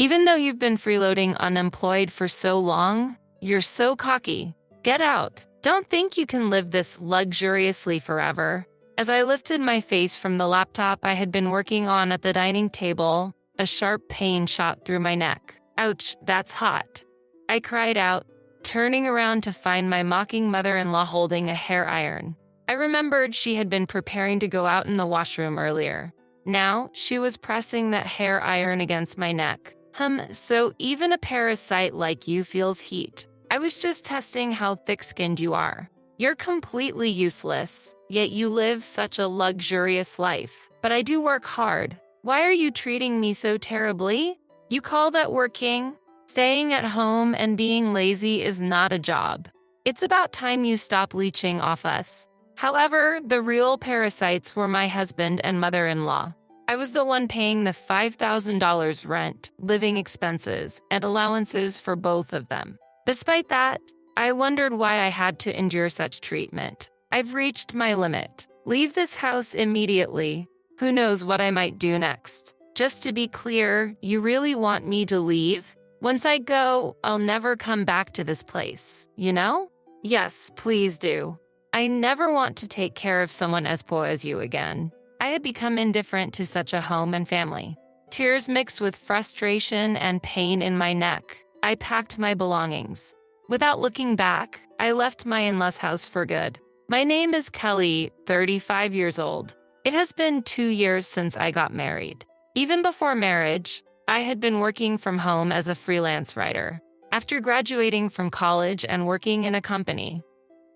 Even though you've been freeloading unemployed for so long, you're so cocky. Get out. Don't think you can live this luxuriously forever. As I lifted my face from the laptop I had been working on at the dining table, a sharp pain shot through my neck. Ouch, that's hot. I cried out, turning around to find my mocking mother-in-law holding a hair iron. I remembered she had been preparing to go out in the washroom earlier. Now, she was pressing that hair iron against my neck. So even a parasite like you feels heat. I was just testing how thick-skinned you are. You're completely useless, yet you live such a luxurious life. But I do work hard. Why are you treating me so terribly? You call that working? Staying at home and being lazy is not a job. It's about time you stop leeching off us. However, the real parasites were my husband and mother-in-law. I was the one paying the $5,000 rent, living expenses, and allowances for both of them. Despite that, I wondered why I had to endure such treatment. I've reached my limit. Leave this house immediately. Who knows what I might do next? Just to be clear, you really want me to leave? Once I go, I'll never come back to this place, you know? Yes, please do. I never want to take care of someone as poor as you again. I had become indifferent to such a home and family. Tears mixed with frustration and pain in my neck. I packed my belongings. Without looking back, I left my in-laws' house for good. My name is Kelly, 35 years old. It has been 2 years since I got married. Even before marriage, I had been working from home as a freelance writer. After graduating from college and working in a company,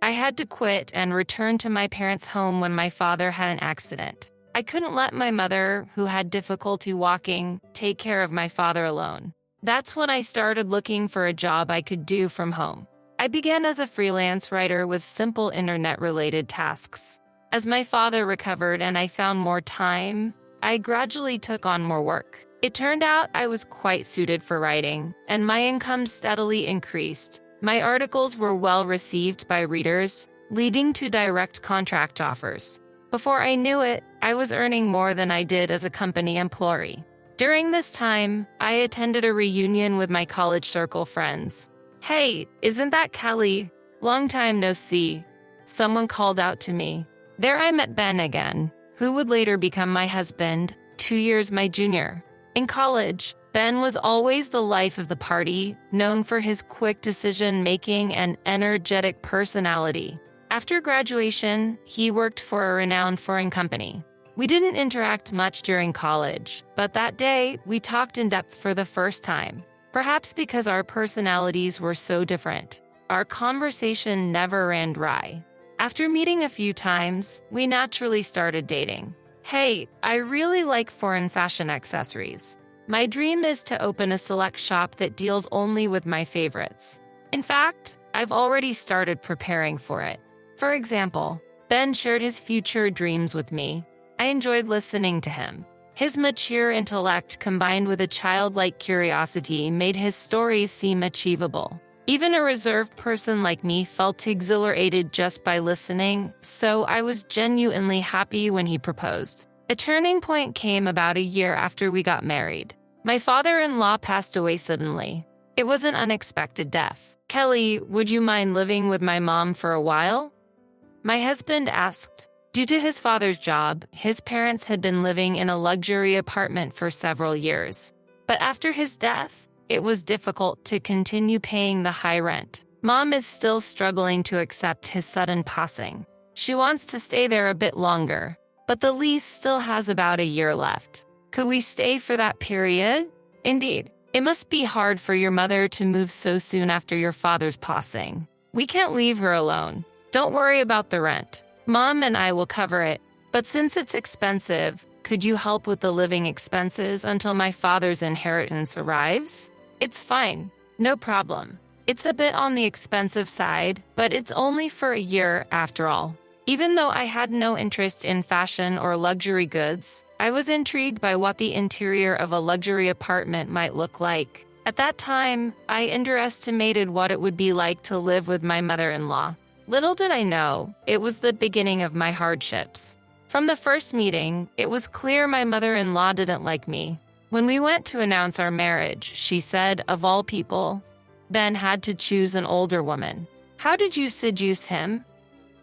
I had to quit and return to my parents' home when my father had an accident. I couldn't let my mother, who had difficulty walking, take care of my father alone. That's when I started looking for a job I could do from home. I began as a freelance writer with simple internet-related tasks. As my father recovered and I found more time, I gradually took on more work. It turned out I was quite suited for writing, and my income steadily increased. My articles were well received by readers, leading to direct contract offers. Before I knew it, I was earning more than I did as a company employee. During this time, I attended a reunion with my college circle friends. Hey, isn't that Kelly? Long time no see. Someone called out to me. There I met Ben again, who would later become my husband, 2 years my junior. In college, Ben was always the life of the party, known for his quick decision-making and energetic personality. After graduation, he worked for a renowned foreign company. We didn't interact much during college, but that day, we talked in depth for the first time. Perhaps because our personalities were so different, our conversation never ran dry. After meeting a few times, we naturally started dating. Hey, I really like foreign fashion accessories. My dream is to open a select shop that deals only with my favorites. In fact, I've already started preparing for it. For example, Ben shared his future dreams with me. I enjoyed listening to him. His mature intellect combined with a childlike curiosity made his stories seem achievable. Even a reserved person like me felt exhilarated just by listening, so I was genuinely happy when he proposed. A turning point came about a year after we got married. My father-in-law passed away suddenly. It was an unexpected death. Kelly, would you mind living with my mom for a while? My husband asked. Due to his father's job, his parents had been living in a luxury apartment for several years. But after his death, it was difficult to continue paying the high rent. Mom is still struggling to accept his sudden passing. She wants to stay there a bit longer, but the lease still has about a year left. Could we stay for that period? Indeed. It must be hard for your mother to move so soon after your father's passing. We can't leave her alone. Don't worry about the rent. Mom and I will cover it, but since it's expensive, could you help with the living expenses until my father's inheritance arrives? It's fine. No problem. It's a bit on the expensive side, but it's only for a year after all. Even though I had no interest in fashion or luxury goods, I was intrigued by what the interior of a luxury apartment might look like. At that time, I underestimated what it would be like to live with my mother-in-law. Little did I know, it was the beginning of my hardships. From the first meeting, it was clear my mother-in-law didn't like me. When we went to announce our marriage, she said, of all people, Ben had to choose an older woman. How did you seduce him?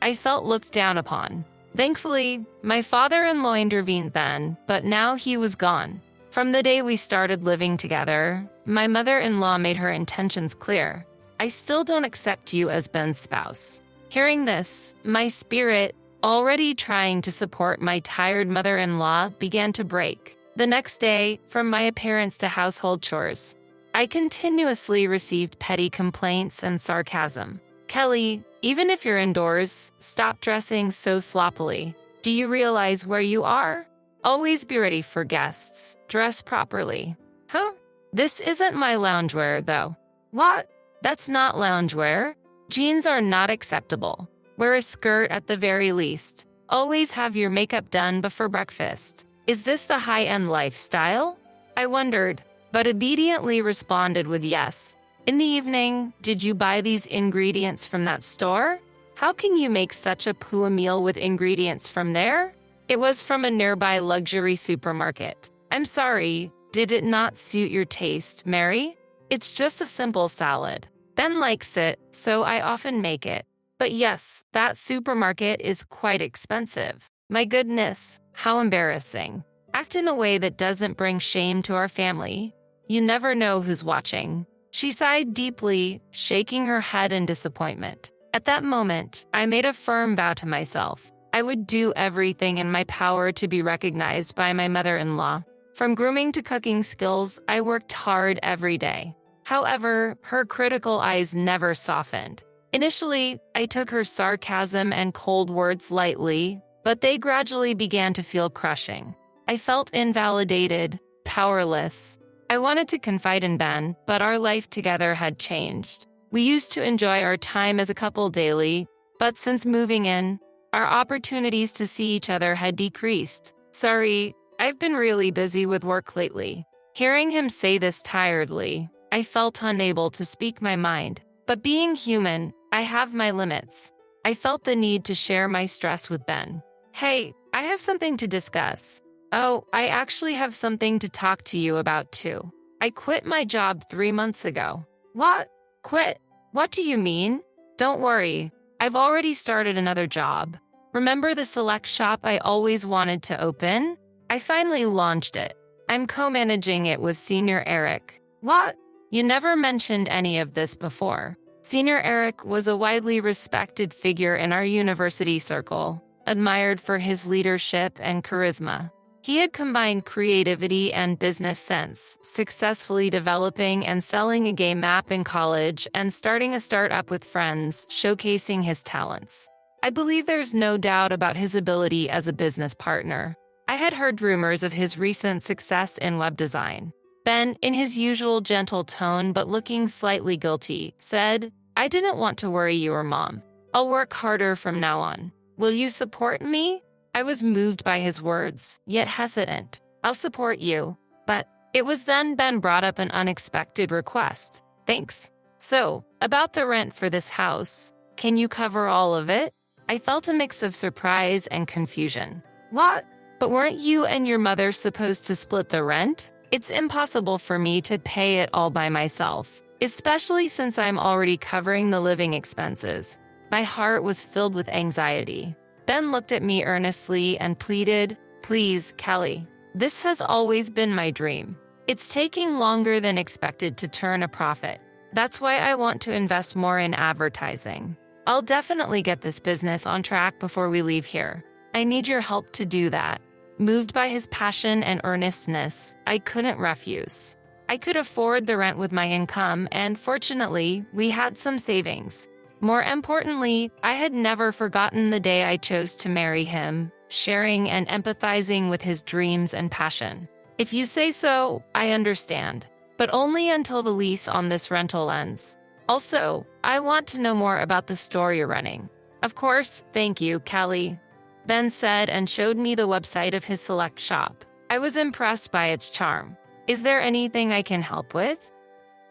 I felt looked down upon. Thankfully, my father-in-law intervened then, but now he was gone. From the day we started living together, my mother-in-law made her intentions clear. I still don't accept you as Ben's spouse. Hearing this, my spirit, already trying to support my tired mother-in-law, began to break. The next day, from my appearance to household chores, I continuously received petty complaints and sarcasm. Kelly, even if you're indoors, stop dressing so sloppily. Do you realize where you are? Always be ready for guests. Dress properly. Huh? This isn't my loungewear, though. What? That's not loungewear. Jeans are not acceptable. Wear a skirt at the very least. Always have your makeup done before breakfast. Is this the high-end lifestyle? I wondered, but obediently responded with yes. In the evening, did you buy these ingredients from that store? How can you make such a poor meal with ingredients from there? It was from a nearby luxury supermarket. I'm sorry, did it not suit your taste, Mary? It's just a simple salad. Ben likes it, so I often make it. But yes, that supermarket is quite expensive. My goodness, how embarrassing. Act in a way that doesn't bring shame to our family. You never know who's watching. She sighed deeply, shaking her head in disappointment. At that moment, I made a firm vow to myself. I would do everything in my power to be recognized by my mother-in-law. From grooming to cooking skills, I worked hard every day. However, her critical eyes never softened. Initially, I took her sarcasm and cold words lightly, but they gradually began to feel crushing. I felt invalidated, powerless. I wanted to confide in Ben, but our life together had changed. We used to enjoy our time as a couple daily, but since moving in, our opportunities to see each other had decreased. Sorry, I've been really busy with work lately. Hearing him say this tiredly, I felt unable to speak my mind. But being human, I have my limits. I felt the need to share my stress with Ben. Hey, I have something to discuss. Oh, I actually have something to talk to you about too. I quit my job 3 months ago. What? Quit? What do you mean? Don't worry, I've already started another job. Remember the select shop I always wanted to open? I finally launched it. I'm co-managing it with Senior Eric. What? You never mentioned any of this before. Senior Eric was a widely respected figure in our university circle, admired for his leadership and charisma. He had combined creativity and business sense, successfully developing and selling a game app in college and starting a startup with friends, showcasing his talents. I believe there's no doubt about his ability as a business partner. I had heard rumors of his recent success in web design. Ben, in his usual gentle tone but looking slightly guilty, said, I didn't want to worry you or Mom. I'll work harder from now on. Will you support me? I was moved by his words, yet hesitant. I'll support you. But it was then Ben brought up an unexpected request. Thanks. So, about the rent for this house, can you cover all of it? I felt a mix of surprise and confusion. What? But weren't you and your mother supposed to split the rent? It's impossible for me to pay it all by myself, especially since I'm already covering the living expenses. My heart was filled with anxiety. Ben looked at me earnestly and pleaded, Please, Kelly. This has always been my dream. It's taking longer than expected to turn a profit. That's why I want to invest more in advertising. I'll definitely get this business on track before we leave here. I need your help to do that. Moved by his passion and earnestness, I couldn't refuse. I could afford the rent with my income, and fortunately, we had some savings. More importantly, I had never forgotten the day I chose to marry him, sharing and empathizing with his dreams and passion. If you say so, I understand, but only until the lease on this rental ends. Also, I want to know more about the store you're running. Of course, thank you, Kelly, Ben said and showed me the website of his select shop. I was impressed by its charm. Is there anything I can help with?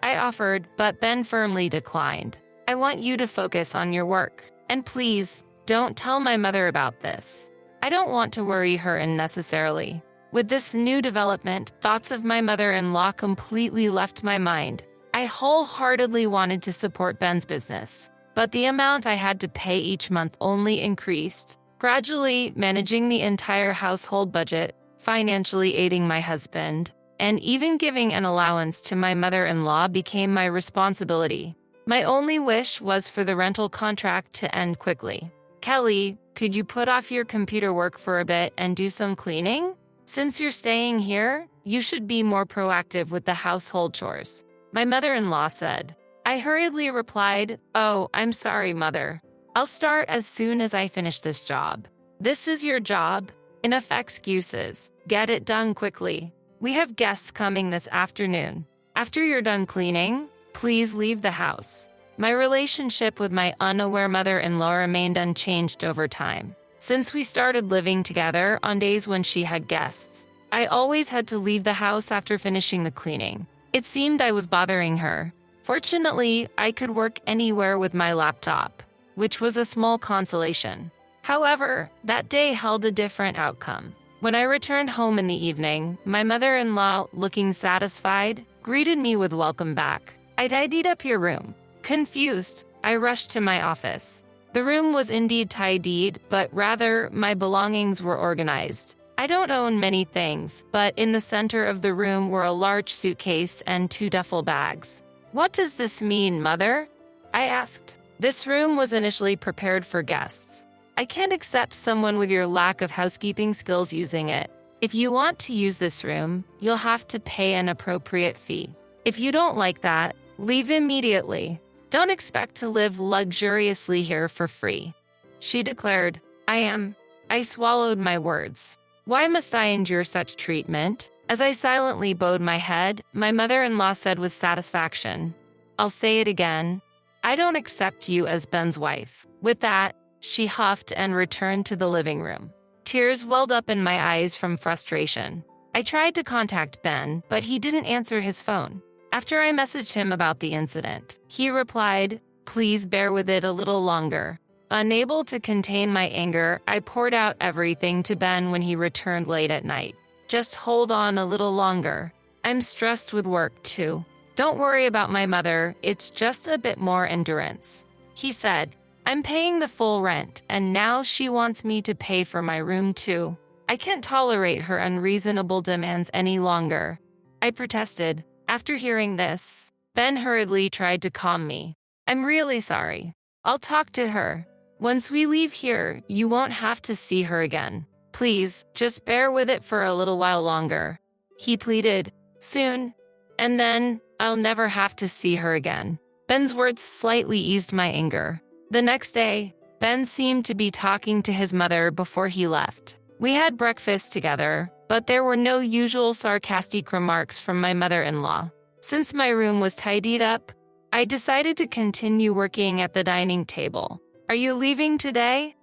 I offered, but Ben firmly declined. I want you to focus on your work. And please, don't tell my mother about this. I don't want to worry her unnecessarily. With this new development, thoughts of my mother-in-law completely left my mind. I wholeheartedly wanted to support Ben's business, but the amount I had to pay each month only increased. Gradually, managing the entire household budget, financially aiding my husband, and even giving an allowance to my mother-in-law became my responsibility. My only wish was for the rental contract to end quickly. "Kelly, could you put off your computer work for a bit and do some cleaning? Since you're staying here, you should be more proactive with the household chores," my mother-in-law said. I hurriedly replied, "Oh, I'm sorry, Mother. I'll start as soon as I finish this job." "This is your job. Enough excuses. Get it done quickly. We have guests coming this afternoon. After you're done cleaning, please leave the house." My relationship with my unaware mother-in-law remained unchanged over time. Since we started living together on days when she had guests, I always had to leave the house after finishing the cleaning. It seemed I was bothering her. Fortunately, I could work anywhere with my laptop, which was a small consolation. However, that day held a different outcome. When I returned home in the evening, my mother-in-law, looking satisfied, greeted me with "Welcome back. I tidied up your room." Confused, I rushed to my office. The room was indeed tidied, but rather, my belongings were organized. I don't own many things, but in the center of the room were a large suitcase and 2 duffel bags. "What does this mean, Mother?" I asked. "This room was initially prepared for guests. I can't accept someone with your lack of housekeeping skills using it. If you want to use this room, you'll have to pay an appropriate fee. If you don't like that, leave immediately. Don't expect to live luxuriously here for free," she declared. I swallowed my words. Why must I endure such treatment? As I silently bowed my head, my mother-in-law said with satisfaction, "I'll say it again. I don't accept you as Ben's wife." With that, she huffed and returned to the living room. Tears welled up in my eyes from frustration. I tried to contact Ben, but he didn't answer his phone. After I messaged him about the incident, he replied, "Please bear with it a little longer." Unable to contain my anger, I poured out everything to Ben when he returned late at night. "Just hold on a little longer. I'm stressed with work too. Don't worry about my mother, it's just a bit more endurance," he said. "I'm paying the full rent, and now she wants me to pay for my room too. I can't tolerate her unreasonable demands any longer," I protested. After hearing this, Ben hurriedly tried to calm me. "I'm really sorry. I'll talk to her. Once we leave here, you won't have to see her again. Please, just bear with it for a little while longer," he pleaded. "Soon. And then, I'll never have to see her again." Ben's words slightly eased my anger. The next day, Ben seemed to be talking to his mother before he left. We had breakfast together, but there were no usual sarcastic remarks from my mother-in-law. Since my room was tidied up, I decided to continue working at the dining table. "Are you leaving today?"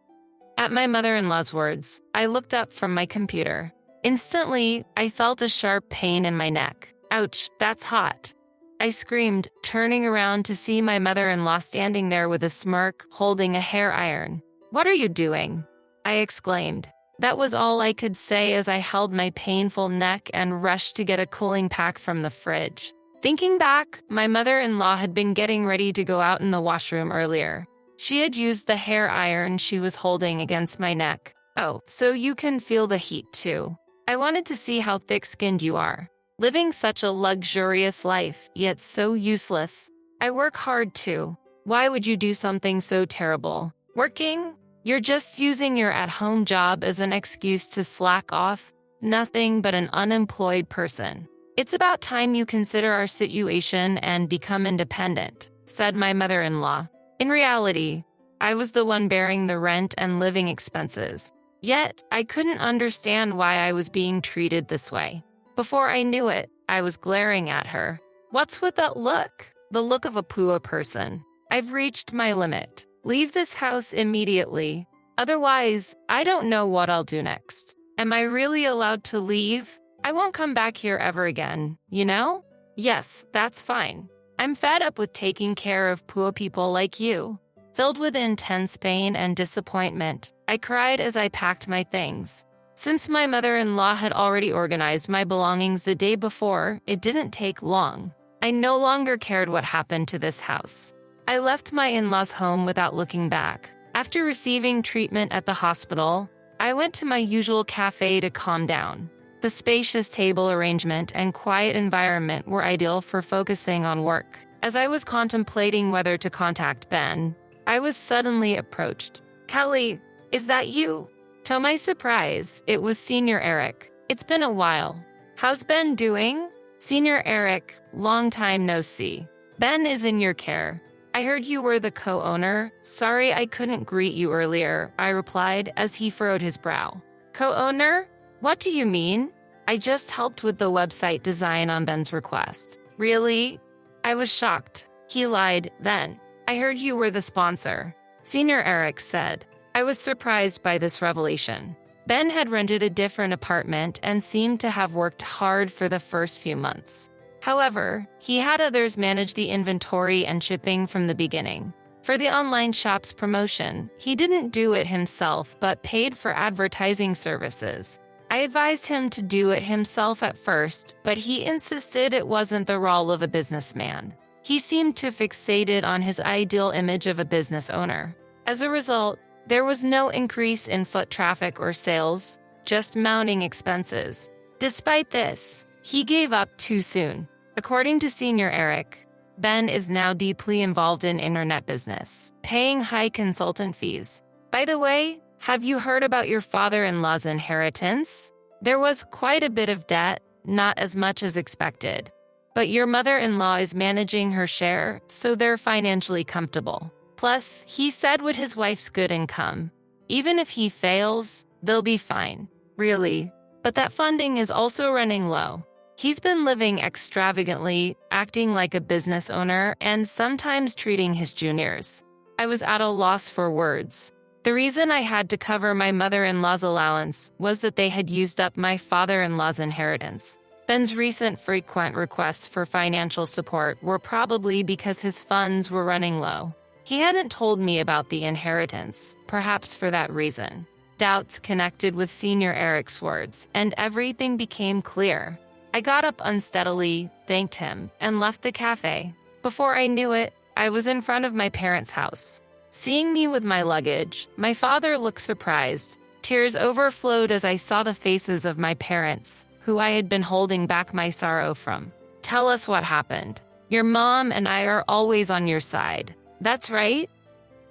At my mother-in-law's words, I looked up from my computer. Instantly, I felt a sharp pain in my neck. "Ouch, that's hot," I screamed, turning around to see my mother-in-law standing there with a smirk, holding a hair iron. "What are you doing?" I exclaimed. That was all I could say as I held my painful neck and rushed to get a cooling pack from the fridge. Thinking back, my mother-in-law had been getting ready to go out in the washroom earlier. She had used the hair iron she was holding against my neck. "Oh, so you can feel the heat too. I wanted to see how thick-skinned you are. Living such a luxurious life, yet so useless. I work hard too. Why would you do something so terrible? Working? You're just using your at-home job as an excuse to slack off. Nothing but an unemployed person. It's about time you consider our situation and become independent," said my mother-in-law. In reality, I was the one bearing the rent and living expenses. Yet, I couldn't understand why I was being treated this way. Before I knew it, I was glaring at her. "What's with that look? The look of a poor person. I've reached my limit. Leave this house immediately. Otherwise, I don't know what I'll do next. Am I really allowed to leave? I won't come back here ever again, you know? Yes, that's fine. I'm fed up with taking care of poor people like you." Filled with intense pain and disappointment, I cried as I packed my things. Since my mother-in-law had already organized my belongings the day before, it didn't take long. I no longer cared what happened to this house. I left my in-laws' home without looking back. After receiving treatment at the hospital, I went to my usual cafe to calm down. The spacious table arrangement and quiet environment were ideal for focusing on work. As I was contemplating whether to contact Ben, I was suddenly approached. "Kelly, is that you?" To my surprise, it was Senior Eric. "It's been a while. How's Ben doing?" "Senior Eric, long time no see. Ben is in your care. I heard you were the co-owner. Sorry I couldn't greet you earlier," I replied as he furrowed his brow. "Co-owner? What do you mean?" "I just helped with the website design on Ben's request." "Really?" I was shocked. He lied then. "I heard you were the sponsor," Senior Eric said. I was surprised by this revelation. Ben had rented a different apartment and seemed to have worked hard for the first few months. However, he had others manage the inventory and shipping from the beginning. For the online shop's promotion, he didn't do it himself but paid for advertising services. I advised him to do it himself at first, but he insisted it wasn't the role of a businessman. He seemed too fixated on his ideal image of a business owner. As a result, there was no increase in foot traffic or sales, just mounting expenses. Despite this, he gave up too soon. According to Senior Eric, Ben is now deeply involved in internet business, paying high consultant fees. By the way, have you heard about your father-in-law's inheritance? There was quite a bit of debt, not as much as expected. But your mother-in-law is managing her share, so they're financially comfortable. Plus, he said with his wife's good income, even if he fails, they'll be fine. Really? But that funding is also running low. He's been living extravagantly, acting like a business owner, and sometimes treating his juniors. I was at a loss for words. The reason I had to cover my mother-in-law's allowance was that they had used up my father-in-law's inheritance. Ben's recent frequent requests for financial support were probably because his funds were running low. He hadn't told me about the inheritance, perhaps for that reason. Doubts connected with Senior Eric's words, and everything became clear. I got up unsteadily, thanked him, and left the cafe. Before I knew it, I was in front of my parents' house. Seeing me with my luggage, my father looked surprised. Tears overflowed as I saw the faces of my parents, who I had been holding back my sorrow from. "Tell us what happened. Your mom and I are always on your side." "That's right.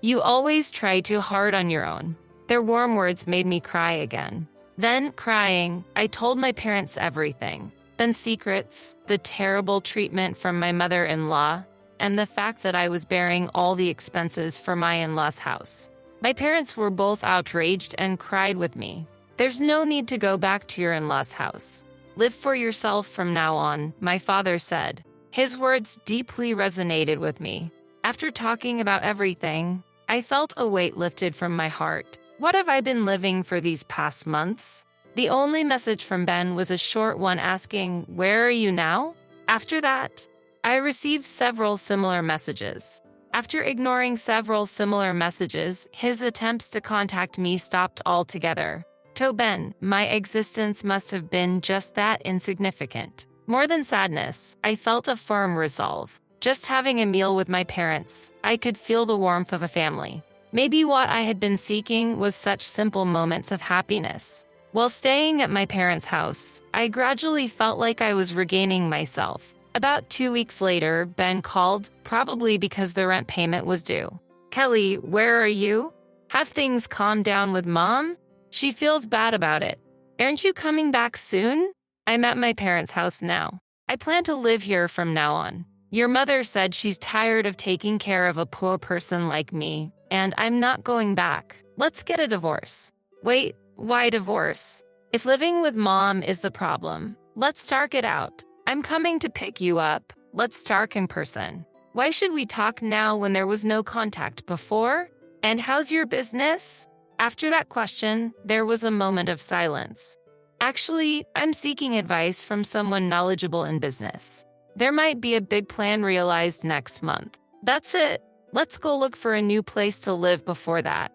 You always try too hard on your own." Their warm words made me cry again. Then, crying, I told my parents everything. Ben's secrets, the terrible treatment from my mother-in-law, and the fact that I was bearing all the expenses for my in-laws' house. My parents were both outraged and cried with me. "There's no need to go back to your in-laws' house. Live for yourself from now on," my father said. His words deeply resonated with me. After talking about everything, I felt a weight lifted from my heart. What have I been living for these past months? The only message from Ben was a short one asking, "Where are you now?" After that, I received several similar messages. After ignoring several similar messages, his attempts to contact me stopped altogether. To Ben, my existence must have been just that insignificant. More than sadness, I felt a firm resolve. Just having a meal with my parents, I could feel the warmth of a family. Maybe what I had been seeking was such simple moments of happiness. While staying at my parents' house, I gradually felt like I was regaining myself. About 2 weeks later, Ben called, probably because the rent payment was due. "Kelly, where are you? Have things calmed down with Mom? She feels bad about it. Aren't you coming back soon?" "I'm at my parents' house now. I plan to live here from now on. Your mother said she's tired of taking care of a poor person like me, and I'm not going back. Let's get a divorce." "Wait, why divorce? If living with Mom is the problem, let's talk it out. I'm coming to pick you up. Let's talk in person. Why should we talk now when there was no contact before? And how's your business?" After that question, there was a moment of silence. "Actually, I'm seeking advice from someone knowledgeable in business. There might be a big plan realized next month. That's it. Let's go look for a new place to live before that."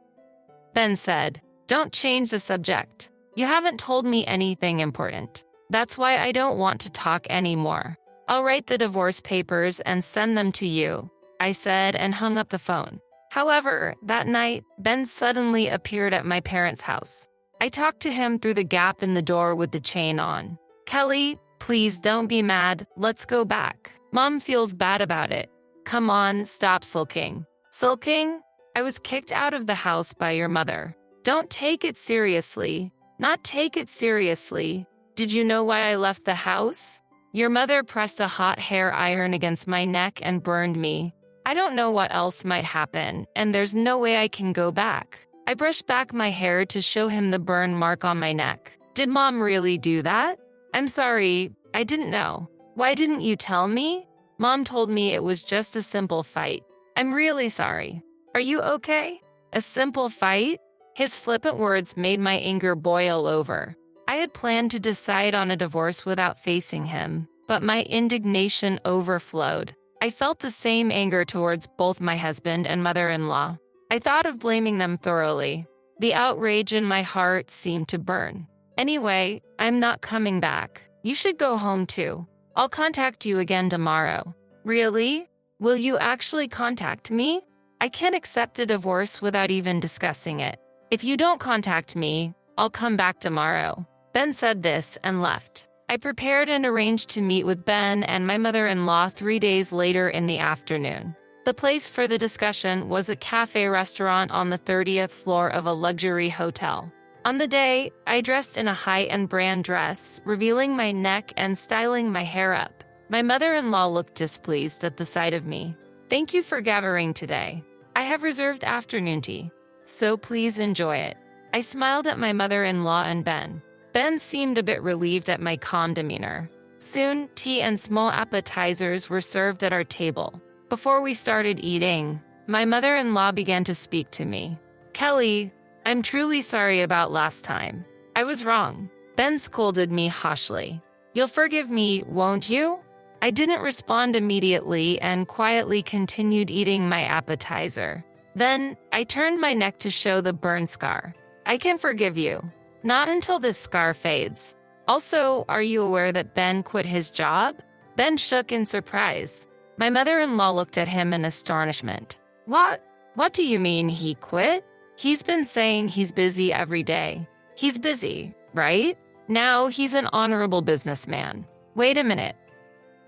Ben said, "Don't change the subject. You haven't told me anything important. That's why I don't want to talk anymore. I'll write the divorce papers and send them to you, I said and hung up the phone. However, that night, Ben suddenly appeared at my parents' house. I talked to him through the gap in the door with the chain on. Kelly, please don't be mad. Let's go back. Mom feels bad about it. Come on, stop sulking. Sulking? I was kicked out of the house by your mother. Don't take it seriously. Not take it seriously. Did you know why I left the house? Your mother pressed a hot hair iron against my neck and burned me. I don't know what else might happen, and there's no way I can go back. I brushed back my hair to show him the burn mark on my neck. Did Mom really do that? I'm sorry, I didn't know. Why didn't you tell me? Mom told me it was just a simple fight. I'm really sorry. Are you okay? A simple fight? His flippant words made my anger boil over. I had planned to decide on a divorce without facing him, but my indignation overflowed. I felt the same anger towards both my husband and mother-in-law. I thought of blaming them thoroughly. The outrage in my heart seemed to burn. Anyway, I'm not coming back. You should go home too. I'll contact you again tomorrow. Really? Will you actually contact me? I can't accept a divorce without even discussing it. If you don't contact me, I'll come back tomorrow. Ben said this and left. I prepared and arranged to meet with Ben and my mother-in-law 3 days later in the afternoon. The place for the discussion was a cafe restaurant on the 30th floor of a luxury hotel. On the day, I dressed in a high-end brand dress, revealing my neck and styling my hair up. My mother-in-law looked displeased at the sight of me. Thank you for gathering today. I have reserved afternoon tea, so please enjoy it. I smiled at my mother-in-law and Ben. Ben seemed a bit relieved at my calm demeanor. Soon, tea and small appetizers were served at our table. Before we started eating, my mother-in-law began to speak to me. Kelly, I'm truly sorry about last time. I was wrong. Ben scolded me harshly. You'll forgive me, won't you? I didn't respond immediately and quietly continued eating my appetizer. Then, I turned my neck to show the burn scar. I can forgive you. Not until this scar fades. Also, are you aware that Ben quit his job? Ben shook in surprise. My mother-in-law looked at him in astonishment. What? What do you mean he quit? He's been saying he's busy every day. He's busy, right? Now he's an honorable businessman. Wait a minute.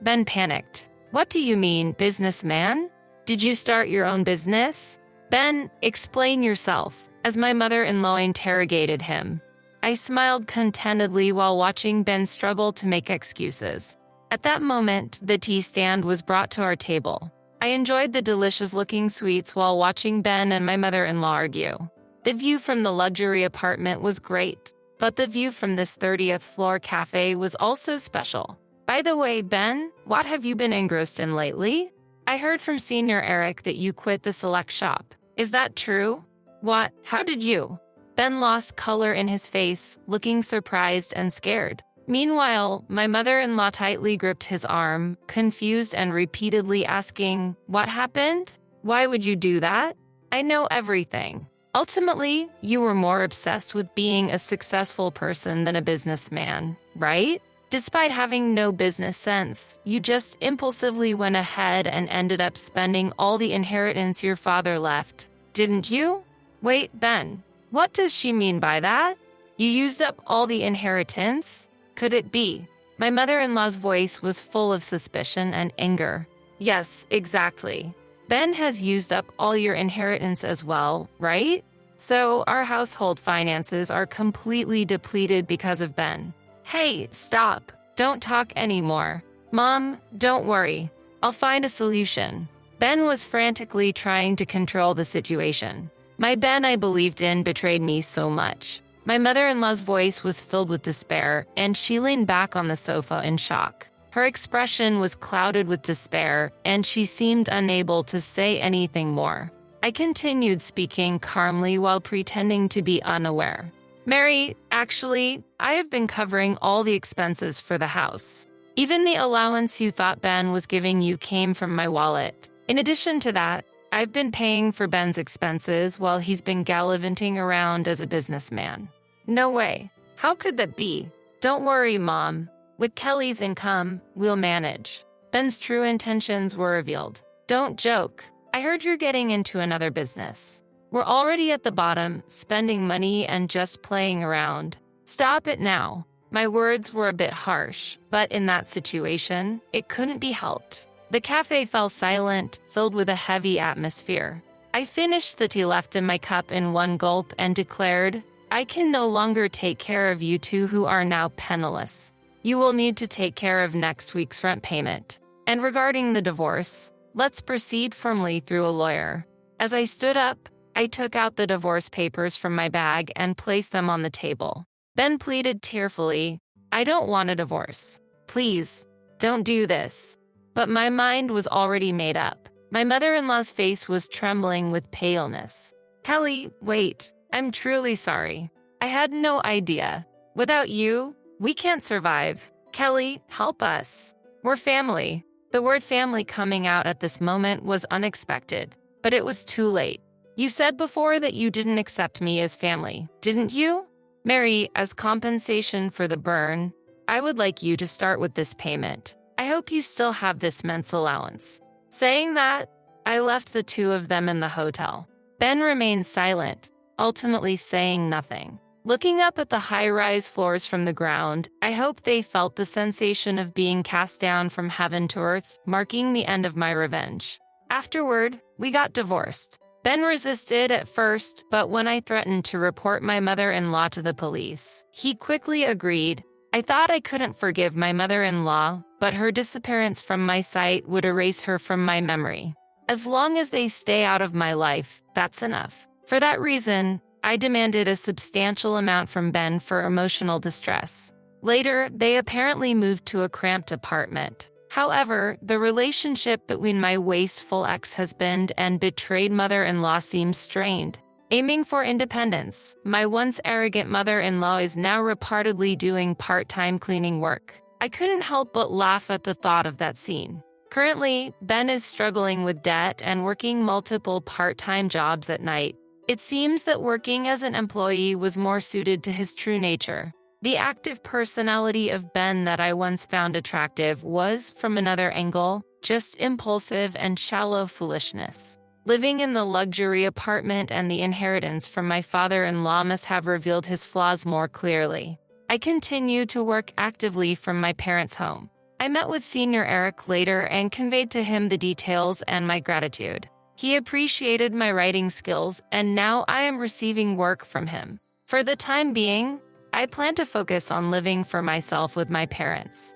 Ben panicked. What do you mean, businessman? Did you start your own business? Ben, explain yourself, as my mother-in-law interrogated him. I smiled contentedly while watching Ben struggle to make excuses. At that moment, the tea stand was brought to our table. I enjoyed the delicious-looking sweets while watching Ben and my mother-in-law argue. The view from the luxury apartment was great, but the view from this 30th floor cafe was also special. By the way, Ben, what have you been engrossed in lately? I heard from Senior Eric that you quit the select shop. Is that true? What? How did you? Ben lost color in his face, looking surprised and scared. Meanwhile, my mother-in-law tightly gripped his arm, confused and repeatedly asking, What happened? Why would you do that? I know everything. Ultimately, you were more obsessed with being a successful person than a businessman, right? Despite having no business sense, you just impulsively went ahead and ended up spending all the inheritance your father left, didn't you? Wait, Ben, what does she mean by that? You used up all the inheritance? Could it be? My mother-in-law's voice was full of suspicion and anger. Yes, exactly. Ben has used up all your inheritance as well, right? So our household finances are completely depleted because of Ben. Hey, stop. Don't talk anymore. Mom, don't worry. I'll find a solution. Ben was frantically trying to control the situation. My Ben I believed in betrayed me so much. My mother-in-law's voice was filled with despair, and she leaned back on the sofa in shock. Her expression was clouded with despair, and she seemed unable to say anything more. I continued speaking calmly while pretending to be unaware. Mary, actually, I have been covering all the expenses for the house. Even the allowance you thought Ben was giving you came from my wallet. In addition to that, I've been paying for Ben's expenses while he's been gallivanting around as a businessman. No way. How could that be? Don't worry, Mom. With Kelly's income, we'll manage. Ben's true intentions were revealed. Don't joke. I heard you're getting into another business. We're already at the bottom, spending money and just playing around. Stop it now. My words were a bit harsh, but in that situation, it couldn't be helped. The cafe fell silent, filled with a heavy atmosphere. I finished the tea left in my cup in one gulp and declared, I can no longer take care of you two who are now penniless. You will need to take care of next week's rent payment. And regarding the divorce, let's proceed formally through a lawyer. As I stood up, I took out the divorce papers from my bag and placed them on the table. Ben pleaded tearfully, I don't want a divorce. Please, don't do this. But my mind was already made up. My mother-in-law's face was trembling with paleness. Kelly, wait, I'm truly sorry. I had no idea. Without you, we can't survive. Kelly, help us. We're family. The word family coming out at this moment was unexpected, but it was too late. You said before that you didn't accept me as family, didn't you? Mary, as compensation for the burn, I would like you to start with this payment. I hope you still have this men's allowance. Saying that, I left the two of them in the hotel. Ben remained silent, ultimately saying nothing. Looking up at the high-rise floors from the ground, I hope they felt the sensation of being cast down from heaven to earth, marking the end of my revenge. Afterward, we got divorced. Ben resisted at first, but when I threatened to report my mother-in-law to the police, he quickly agreed. I thought I couldn't forgive my mother-in-law, but her disappearance from my sight would erase her from my memory. As long as they stay out of my life, that's enough. For that reason, I demanded a substantial amount from Ben for emotional distress. Later, they apparently moved to a cramped apartment. However, the relationship between my wasteful ex-husband and betrayed mother-in-law seems strained. Aiming for independence, my once arrogant mother-in-law is now reportedly doing part-time cleaning work. I couldn't help but laugh at the thought of that scene. Currently, Ben is struggling with debt and working multiple part-time jobs at night. It seems that working as an employee was more suited to his true nature. The active personality of Ben that I once found attractive was, from another angle, just impulsive and shallow foolishness. Living in the luxury apartment and the inheritance from my father-in-law must have revealed his flaws more clearly. I continued to work actively from my parents' home. I met with Senior Eric later and conveyed to him the details and my gratitude. He appreciated my writing skills, and now I am receiving work from him. For the time being, I plan to focus on living for myself with my parents.